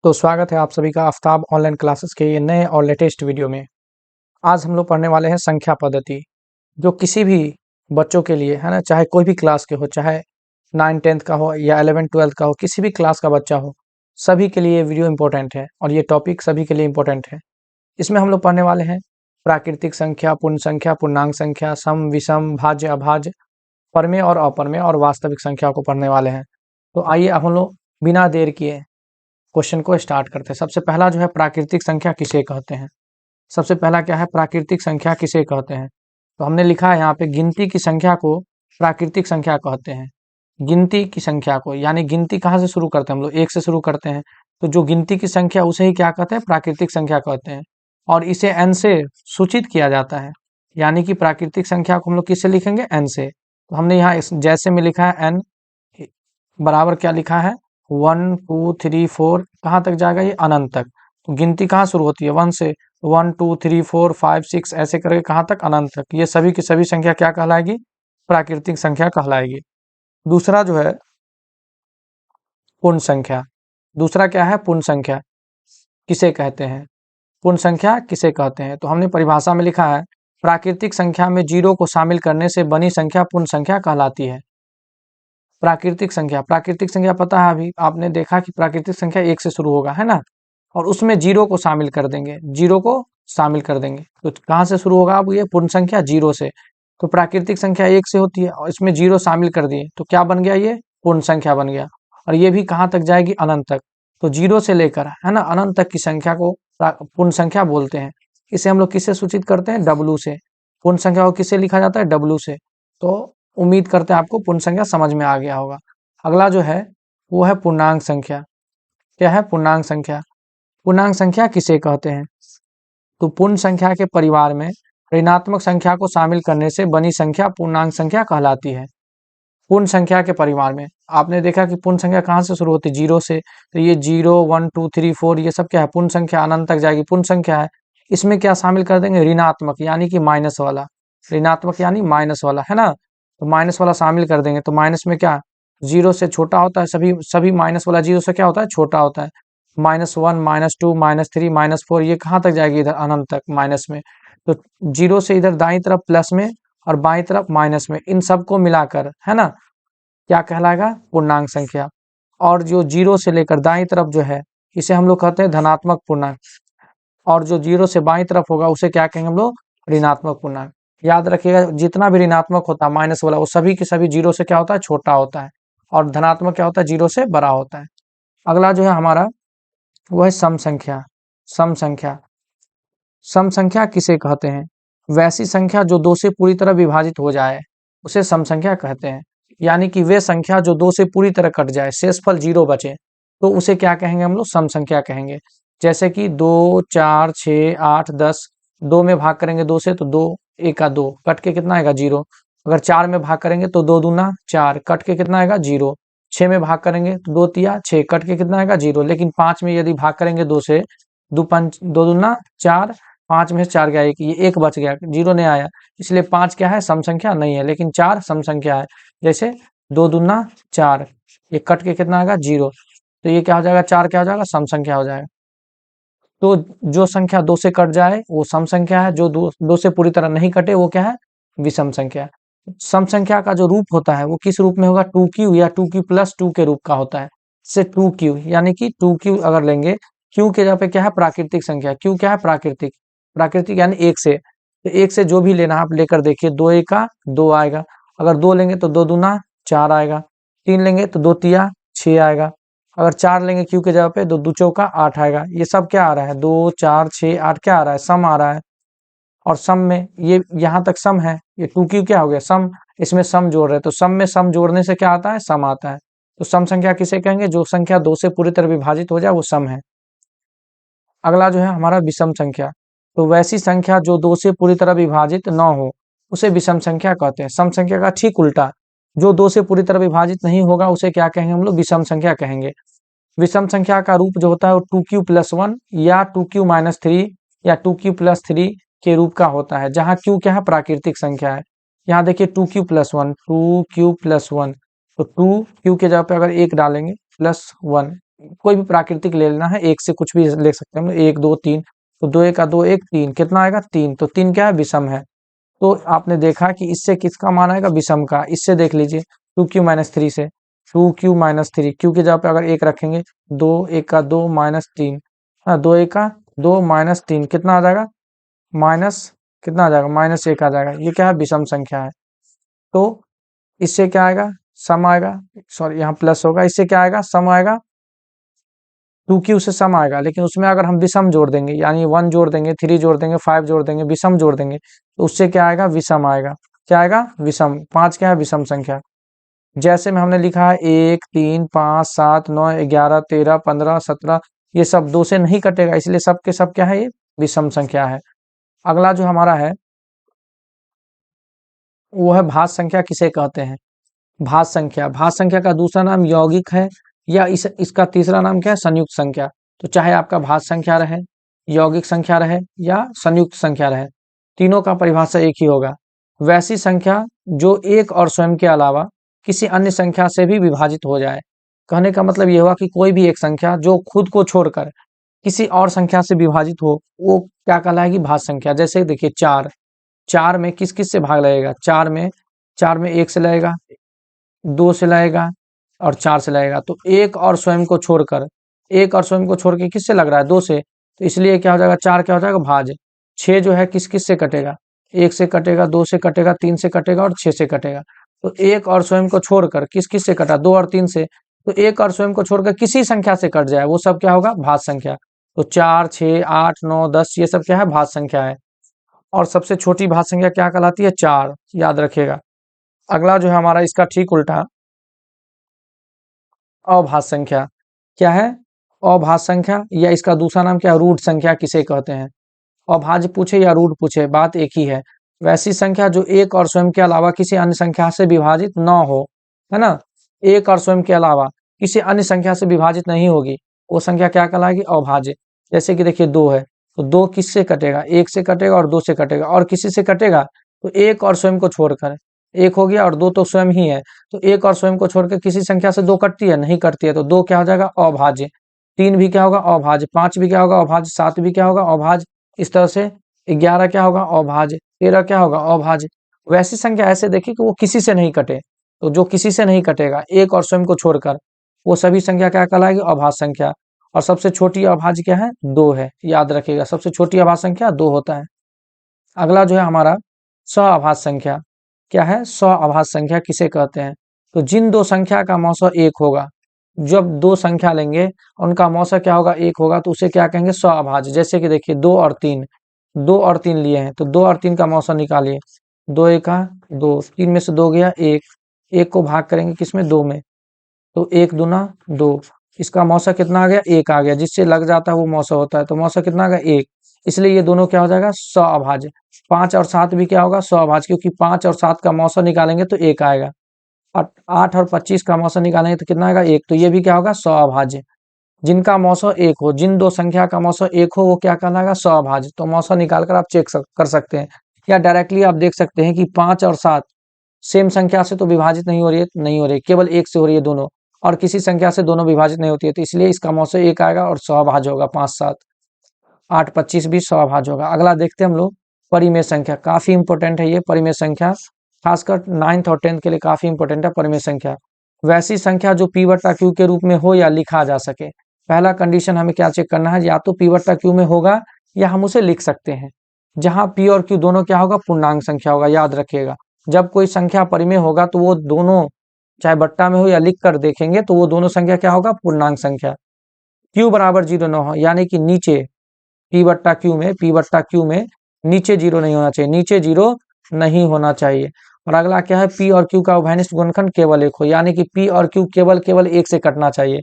तो स्वागत है आप सभी का आफ्ताब ऑनलाइन क्लासेस के ये नए और लेटेस्ट वीडियो में। आज हम लोग पढ़ने वाले हैं संख्या पद्धति, जो किसी भी बच्चों के लिए है ना, चाहे कोई भी क्लास के हो, चाहे 9th-10th का हो या 11th-12th का हो, किसी भी क्लास का बच्चा हो, सभी के लिए ये वीडियो इंपॉर्टेंट है और ये टॉपिक सभी के लिए इंपॉर्टेंट है। इसमें हम लोग पढ़ने वाले हैं प्राकृतिक संख्या, पूर्ण संख्या, पूर्णांक संख्या, सम, विषम, भाज्य, अभाज्य, परमेय और अपर्मेय और वास्तविक संख्या को पढ़ने वाले हैं। तो आइए अब हम लोग बिना देर किए क्वेश्चन को स्टार्ट करते हैं। सबसे पहला जो है प्राकृतिक संख्या किसे कहते हैं। सबसे पहला क्या है, प्राकृतिक संख्या किसे कहते हैं। तो हमने लिखा है यहाँ पे गिनती की संख्या को प्राकृतिक संख्या कहते हैं। गिनती की संख्या को, यानी गिनती कहाँ से शुरू करते हैं, हम लोग 1 से शुरू करते हैं, तो जो गिनती की संख्या उसे ही क्या कहते हैं, प्राकृतिक संख्या कहते हैं। और इसे n से सूचित किया जाता है, यानी कि प्राकृतिक संख्या को हम लोग किससे लिखेंगे, n से। तो हमने यहाँ जैसे में लिखा है n बराबर क्या लिखा है 1 2 3 4, कहाँ तक जाएगा ये, अनंत तक। तो गिनती कहाँ शुरू होती है, 1 से, 1 2 3 4 5 6 ऐसे करके कहाँ तक, अनंत तक। ये सभी की सभी संख्या क्या कहलाएगी, प्राकृतिक संख्या कहलाएगी। दूसरा जो है पूर्ण संख्या। दूसरा क्या है, पूर्ण संख्या किसे कहते हैं, पूर्ण संख्या किसे कहते हैं। तो हमने परिभाषा में लिखा है प्राकृतिक संख्या में 0 को शामिल करने से बनी संख्या पूर्ण संख्या कहलाती है। प्राकृतिक संख्या पता है, अभी आपने देखा कि प्राकृतिक संख्या 1 से शुरू होगा, है ना, और उसमें 0 को शामिल कर देंगे, 0 को शामिल कर देंगे। तो कहाँ से शुरू होगा अब ये पूर्ण संख्या, 0 से। तो प्राकृतिक संख्या 1 से होती है और इसमें 0 शामिल कर दिए तो क्या बन गया, ये पूर्ण संख्या बन गया। और ये भी कहाँ तक जाएगी, अनंत तक। तो 0 से लेकर, है ना, अनंत तक की संख्या को पूर्ण संख्या बोलते हैं। इसे हम लोग किससे सूचित करते हैं, W से। पूर्ण संख्या को किससे लिखा जाता है, W से। तो उम्मीद करते हैं आपको पूर्ण संख्या समझ में आ गया होगा। अगला जो है वो है पूर्णांक संख्या। क्या है, पूर्णांक संख्या। पूर्णांक संख्या किसे कहते हैं, तो पूर्ण संख्या के परिवार में ऋणात्मक संख्या को शामिल करने से बनी संख्या पूर्णांक संख्या कहलाती है। पूर्ण संख्या के परिवार में आपने देखा कि पूर्ण संख्या कहाँ से शुरू होती है, 0 से। तो ये 0 1 2 3 4 ये सब क्या है, पूर्ण संख्या, अनंत तक जाएगी, पूर्ण संख्या है। इसमें क्या शामिल कर देंगे, ऋणात्मक यानी कि माइनस वाला, ऋणात्मक यानी माइनस वाला, है ना। तो माइनस वाला शामिल कर देंगे। तो माइनस में क्या, 0 से छोटा होता है, सभी माइनस वाला 0 से क्या होता है, छोटा होता है। -1 -2 -3 -4 ये कहाँ तक जाएगी, इधर अनंत तक माइनस में। तो 0 से इधर दाईं तरफ प्लस में और बाईं तरफ माइनस में, इन सबको मिलाकर, है ना, क्या कहलाएगा, पूर्णांक संख्या। और जो 0 से लेकर दाईं तरफ जो है इसे हम लोग कहते हैं धनात्मक पूर्णांक, और जो 0 से बाईं तरफ होगा उसे क्या कहेंगे हम लोग, ऋणात्मक पूर्णांक। याद रखिएगा, जितना भी ऋणात्मक होता है माइनस वाला, वो सभी के सभी 0 से क्या होता है, छोटा होता है, और धनात्मक क्या होता है, 0 से बड़ा होता है। अगला जो है हमारा वो है सम संख्या। सम संख्या, सम संख्या किसे कहते हैं, वैसी संख्या जो 2 से पूरी तरह विभाजित हो जाए उसे सम संख्या कहते हैं। यानी कि वे संख्या जो 2 से पूरी तरह कट जाए, शेषफल 0 बचे, तो उसे क्या कहेंगे हम लोग, सम संख्या कहेंगे। जैसे कि 2 4 6 8 10, 2 में भाग करेंगे 2 से तो 2 1 का 2, कट के कितना आएगा, 0। अगर 4 में भाग करेंगे तो 2 दूना 4, कट के कितना आएगा, 0। 6 में भाग करेंगे तो 2 तिया 6, कट के कितना आएगा, 0। लेकिन 5 में यदि भाग करेंगे 2 से, 2 दूना 4, 5 में से 4 गया 1, ये 1 बच गया, 0 नहीं आया, इसलिए 5 क्या है, सम संख्या नहीं है, लेकिन 4 सम संख्या है। जैसे 2 दूना 4, ये कट के कितना आएगा, 0। तो ये क्या हो जाएगा, 4 क्या हो जाएगा, सम संख्या हो जाएगा। तो जो संख्या 2 से कट जाए वो सम संख्या है, जो 2 से पूरी तरह नहीं कटे वो क्या है, विषम संख्या। सम संख्या का जो रूप होता है वो किस रूप में होगा, 2q या 2q प्लस 2 के रूप का होता है। से 2q यानी कि 2q अगर लेंगे, q के जगह पे क्या है, प्राकृतिक संख्या, q क्या है, प्राकृतिक, प्राकृतिक यानी 1 से। तो 1 से जो भी लेना आप लेकर देखिए, 2 1 का 2 आएगा, अगर 2 लेंगे तो 2 दूना 4 आएगा, 3 लेंगे तो 2 तिया 6 आएगा, अगर 4 लेंगे q के जगह पे, 2 2 चौका 8 आएगा। ये सब क्या आ रहा है, 2 4 6 8 क्या आ रहा है, सम आ रहा है। और सम में ये यहाँ तक सम है, ये 2q क्या हो गया, सम, इसमें सम जोड़ रहे हैं, तो सम में सम जोड़ने से क्या आता है, सम आता है। तो सम संख्या किसे कहेंगे, जो संख्या 2 से पूरी तरह विभाजित हो जाए वो सम है। अगला जो है हमारा विषम संख्या। तो वैसी संख्या जो 2 से पूरी तरह विभाजित न हो उसे विषम संख्या कहते हैं। सम संख्या का ठीक उल्टा, जो 2 से पूरी तरह विभाजित नहीं होगा उसे क्या कहेंगे हम लोग, विषम संख्या कहेंगे। विषम संख्या का रूप जो होता है वो 2q प्लस 1 या 2q माइनस 3 या 2q प्लस 3 के रूप का होता है, जहाँ q क्या है, प्राकृतिक संख्या है। यहाँ देखिए 2q प्लस 1, 2q प्लस 1, तो 2q के जगह पे अगर 1 डालेंगे प्लस 1, कोई भी प्राकृतिक ले लेना है, एक से कुछ भी ले सकते हैं हम, 1 2 3, तो 2 1 का 2 1 3, कितना आएगा 3, तो 3 क्या है, विषम है। तो आपने देखा कि इससे किसका मान आएगा, विषम का। इससे देख लीजिए 2q-3 से, 2q-3, q की जगह पे अगर 1 रखेंगे, 2 1 का 2 -3, 2 1 का 2 -3, कितना आ जाएगा, माइनस, कितना आ जाएगा, -1 आ जाएगा। ये क्या है, विषम संख्या है। तो इससे क्या आएगा, सम आएगा, सॉरी यहाँ प्लस होगा, इससे क्या आएगा, सम आएगा। 2q से सम आएगा, लेकिन उसमें अगर हम विषम जोड़ देंगे, यानी 1 जोड़ देंगे, 3 जोड़ देंगे, 5 जोड़ देंगे, विषम जोड़ देंगे, तो उससे क्या आएगा, विषम आएगा। क्या आएगा, विषम। 5 क्या है, विषम संख्या। जैसे में हमने लिखा है 1 3 5 7 9 11 13 15 17, ये सब 2 से नहीं कटेगा, इसलिए सब के सब क्या है, ये विषम संख्या है। अगला जो हमारा है वो है भाज्य संख्या किसे कहते हैं। भाज्य संख्या, भाज्य संख्या का दूसरा नाम यौगिक है, या इसका तीसरा नाम क्या है, संयुक्त संख्या। तो चाहे आपका भाज्य संख्या रहे, यौगिक संख्या रहे या संयुक्त संख्या रहे, तीनों का परिभाषा एक ही होगा। वैसी संख्या जो एक और स्वयं के अलावा किसी अन्य संख्या से भी विभाजित हो जाए। कहने का मतलब ये हुआ कि कोई भी एक संख्या जो खुद को छोड़कर किसी और संख्या से विभाजित हो, वो क्या कहलाएगी, भाज्य संख्या। जैसे देखिए 4, 4 में किस किस से भाग लगेगा, 4 में 1 से लगेगा, 2 से लगेगा और 4 से लगेगा। तो एक और स्वयं को छोड़कर, एक और स्वयं को छोड़ के किससे लग रहा है, 2 से, तो इसलिए क्या हो जाएगा, 4 क्या हो जाएगा, भाज्य। 6 जो है किस किस से कटेगा, 1 से कटेगा, 2 से कटेगा, 3 से कटेगा और 6 से कटेगा। तो एक और स्वयं को छोड़कर किस किस से कटा, 2 और 3 से, तो एक और स्वयं को छोड़कर किसी संख्या से कट जाए, वो सब क्या होगा, भाज्य संख्या। तो 4 6 8 9 10 ये सब क्या है, भाज्य संख्या है। और सबसे छोटी भाज्य संख्या क्या कहलाती है, 4, याद रखिएगा। अगला जो है हमारा इसका ठीक उल्टा अभाज्य संख्या। क्या है, अभाज्य संख्या, या इसका दूसरा नाम क्या है, रूट संख्या किसे कहते हैं। अभाज्य पूछे या रूट पूछे, बात एक ही है। वैसी संख्या जो एक और स्वयं के अलावा किसी अन्य संख्या से विभाजित न हो, है ना, एक और स्वयं के अलावा किसी अन्य संख्या से विभाजित नहीं होगी, वो संख्या क्या कहलाएगी, अभाज्य। जैसे कि देखिए 2 है, तो 2 किससे कटेगा, 1 से कटेगा और 2 से कटेगा, और किसी से कटेगा, तो एक और स्वयं को छोड़कर, 1 हो गया और 2 तो स्वयं ही है, तो एक और स्वयं को छोड़कर किसी संख्या से 2 कटती है, नहीं कटती है, तो 2 क्या हो जाएगा, अभाज्य। 3 भी क्या होगा, अभाज्य। 5 भी क्या होगा, अभाज्य। 7 भी क्या होगा, अभाज्य। इस तरह से 11 क्या होगा, अभाज्य। 13 क्या होगा, अभाज्य। वैसी संख्या ऐसे देखिए कि वो किसी से नहीं कटे, तो जो किसी से नहीं कटेगा एक और स्वयं को छोड़कर, वो सभी संख्या क्या कहलाएगी, अभाज्य संख्या। और सबसे छोटी अभाज्य क्या है, 2 है, याद रखिएगा, सबसे छोटी अभाज्य संख्या 2 होता है। अगला जो है हमारा सअभाज्य संख्या। क्या है, सअभाज्य संख्या किसे कहते हैं, तो जिन दो संख्या का मौसा 1 होगा, जब दो संख्या लेंगे उनका मौसा क्या होगा, 1 होगा, तो उसे क्या कहेंगे, सअभाज्य। जैसे कि देखिए 2 और 3, 2 और 3 लिए हैं, तो 2 और 3 का मौसा निकालिए, 2 1 का 2, 3 में से 2 गया 1, 1 को भाग करेंगे किसमें, 2 में, तो 1 दूना 2, इसका मौसा कितना आ गया, 1 आ गया। जिससे लग जाता है वो मौसा होता है, तो मौसा कितना आ गया, 1, इसलिए ये दोनों क्या हो जाएगा, सअभाज्य। 5 और 7 भी क्या होगा, सअभाज्य, क्योंकि 5 और 7 का मौसा निकालेंगे तो 1 आएगा, और 8 और 25 का मौसा निकालेंगे तो कितना आएगा, 1, तो ये भी क्या होगा, सअभाज्य। जिनका मौसा 1 हो, जिन दो संख्या का मौसा 1 हो, वो क्या कहलाएगा, सअभाज्य। तो मौसा निकाल कर आप चेक कर सकते हैं, या डायरेक्टली आप देख सकते हैं कि 5 और 7 सेम संख्या से तो विभाजित नहीं हो रही है, नहीं हो रही, केवल 1 से हो रही है दोनों, और किसी संख्या से दोनों विभाजित नहीं होती है, तो इसलिए इसका मौसा 1 आएगा और सअभाज्य होगा। 5 7 8 25 भी सअभाज्य होगा। अगला देखते हैं हम लोग परिमेय संख्या। काफी इंपॉर्टेंट है ये परिमेय संख्या, खासकर 9th और 10th के लिए काफी इंपॉर्टेंट है परिमेय संख्या। वैसी संख्या जो p बट्टा q के रूप में हो या लिखा जा सके। पहला कंडीशन हमें क्या चेक करना है, या तो p बट्टा q में होगा या हम उसे लिख सकते हैं, जहां p और q दोनों क्या होगा, पूर्णांक संख्या होगा। याद रखिएगा, जब कोई संख्या परिमेय होगा तो वो दोनों चाहे बट्टा में हो या लिख कर देखेंगे तो वो दोनों संख्या क्या होगा, पूर्णांक संख्या। q बराबर 0 न हो, यानी कि नीचे p बट्टा q में नीचे 0 नहीं होना चाहिए, नीचे 0 नहीं होना चाहिए। और अगला क्या है, p और q का उभयनिष्ठ गुणनखंड केवल 1 हो, यानी कि p और q केवल 1 से कटना चाहिए।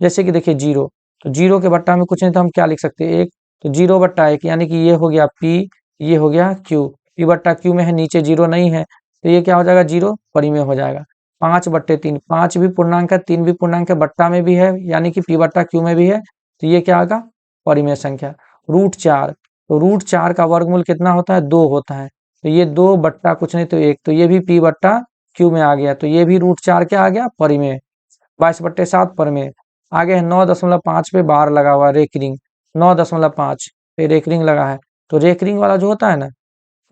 जैसे कि देखिए 0, तो 0 के बट्टा में कुछ नहीं तो हम क्या लिख सकते हैं, 1, तो 0 बट्टा 1, यानी कि ये हो गया p, ये हो गया q। p बट्टा q में है, नीचे 0 नहीं है, तो ये क्या हो जाएगा, 0 परिमेय हो जाएगा। 5/3, 5 भी पूर्णांक है, 3 भी पूर्णांक है, बट्टा में भी है, यानी कि p बट्टा q में भी है, तो ये क्या आएगा, परिमेय संख्या। √4, तो √4 का वर्गमूल कितना होता है, 2 होता है, तो ये 2 बट्टा कुछ नहीं तो 1, तो ये भी p बट्टा q में आ गया, तो ये भी √4 क्या आ गया, परिमेय। 22/7 परिमेय। आगे है 9.5 पे बार लगा हुआ है रेकरिंग, 9.5 पे रेकरिंग लगा है। तो रेकरिंग वाला जो होता है ना,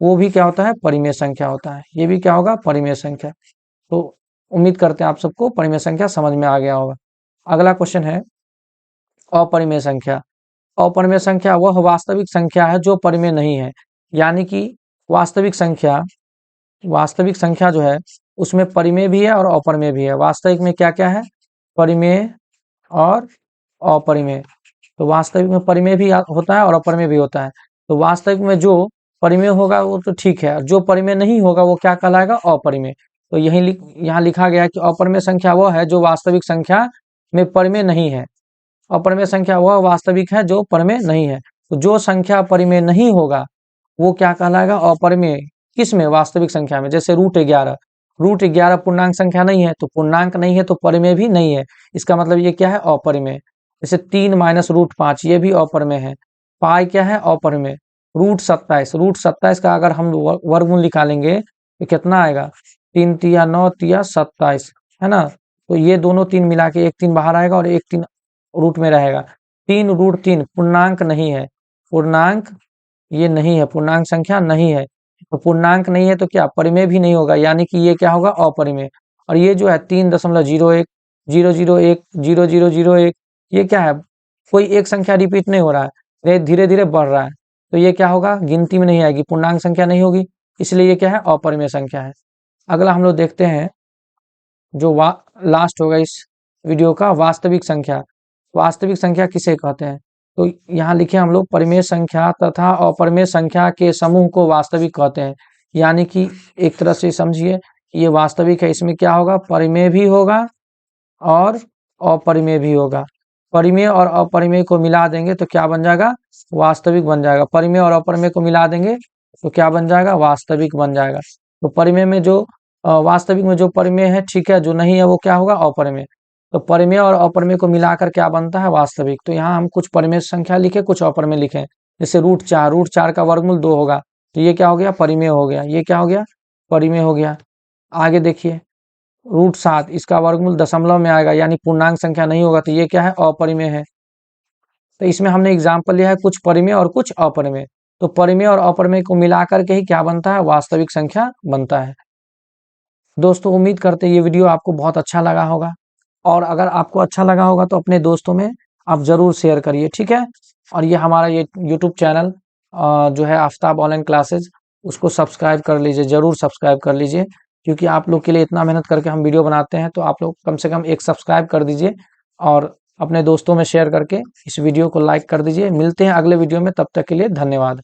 वो भी क्या होता है, परिमेय संख्या होता है। ये भी क्या होगा, परिमेय संख्या। तो उम्मीद करते हैं आप सबको परिमेय संख्या समझ में आ गया होगा। अगला क्वेश्चन है अपरिमेय संख्या। अपरिमेय संख्या वह वास्तविक संख्या है जो परिमेय नहीं है। यानी कि वास्तविक संख्या जो है उसमें परिमेय भी है और अपरिमेय भी है। वास्तविक में क्या क्या है, परिमेय और अपरिमेय। तो वास्तविक में परिमेय भी होता है और अपरिमेय भी होता है। तो वास्तविक में जो परिमेय होगा वो तो ठीक है, जो परिमेय नहीं होगा वो क्या कहलाएगा, अपरिमेय। तो यहाँ लिखा गया है कि अपरिमेय संख्या वह है जो वास्तविक संख्या में परिमेय नहीं है। अपरिमेय संख्या वह वास्तविक है जो परिमेय नहीं है। तो जो संख्या परिमेय नहीं होगा वो क्या कहलाएगा, अपरिमेय। किस में, वास्तविक संख्या में। जैसे √11 पूर्णांक संख्या नहीं है, तो पूर्णांक नहीं है तो परिमेय भी नहीं है। इसका मतलब ये क्या है, अपरिमेय। जैसे 3 - √5 ये भी अपरिमेय है। पाई क्या है, अपरिमेय। √27 का अगर हम वर्गमूल निकालेंगे तो कितना आएगा, 3 तिया 9 तिया 27, है ना। तो ये दोनों 3 मिला के एक 3 बाहर आएगा और एक 3 रूट में रहेगा। 3√3 पूर्णांक नहीं है, पूर्णांक ये नहीं है, पूर्णांक संख्या नहीं है। तो पूर्णांक नहीं है तो क्या, परिमेय भी नहीं होगा, यानी कि ये क्या होगा, अपरिमेय। और ये जो है 3.01 001 0001, ये क्या है, कोई एक संख्या रिपीट नहीं हो रहा है, धीरे धीरे बढ़ रहा है। तो ये क्या होगा, गिनती में नहीं आएगी, पूर्णांक संख्या नहीं होगी, इसलिए ये क्या है, अपरिमेय संख्या है। अगला हम लोग देखते हैं जो लास्ट होगा इस वीडियो का, वास्तविक संख्या। वास्तविक संख्या किसे कहते हैं, तो यहाँ लिखे हम लोग, परिमेय संख्या तथा अपरिमेय संख्या के समूह को वास्तविक कहते हैं। यानी कि एक तरह से समझिए, ये वास्तविक है, इसमें क्या होगा, परिमेय भी होगा और अपरिमेय भी होगा। परिमेय और अपरिमेय को मिला देंगे तो क्या बन जाएगा, वास्तविक बन जाएगा। परिमेय और अपरिमेय को मिला देंगे तो क्या बन जाएगा, वास्तविक बन जाएगा। तो परिमेय में जो वास्तविक में जो परिमेय है, ठीक है, जो नहीं है वो क्या होगा, अपरिमेय। तो परिमेय और अपरिमेय को मिलाकर क्या बनता है, वास्तविक। तो यहाँ हम कुछ परिमेय संख्या लिखे, कुछ अपरिमेय लिखे। जैसे √4 का वर्गमूल 2 होगा, तो ये क्या हो गया, परिमेय हो गया। ये क्या हो गया, परिमेय हो गया। आगे देखिए, √7 इसका वर्गमूल दशमलव में आएगा, यानी पूर्णांक संख्या नहीं होगा, तो ये क्या है, अपरिमेय है। तो इसमें हमने एग्जाम्पल लिया है कुछ परिमेय और कुछ अपरिमेय। तो परिमेय और अपरिमेय को मिलाकर के ही क्या बनता है, वास्तविक संख्या बनता है। दोस्तों उम्मीद करते हैं ये वीडियो आपको बहुत अच्छा लगा होगा, और अगर आपको अच्छा लगा होगा तो अपने दोस्तों में आप ज़रूर शेयर करिए, ठीक है। और ये हमारा ये यूट्यूब चैनल जो है आफ्ताब ऑनलाइन क्लासेज, उसको सब्सक्राइब कर लीजिए, ज़रूर सब्सक्राइब कर लीजिए, क्योंकि आप लोग के लिए इतना मेहनत करके हम वीडियो बनाते हैं। तो आप लोग कम से कम एक सब्सक्राइब कर दीजिए और अपने दोस्तों में शेयर करके इस वीडियो को लाइक कर दीजिए। मिलते हैं अगले वीडियो में, तब तक के लिए धन्यवाद।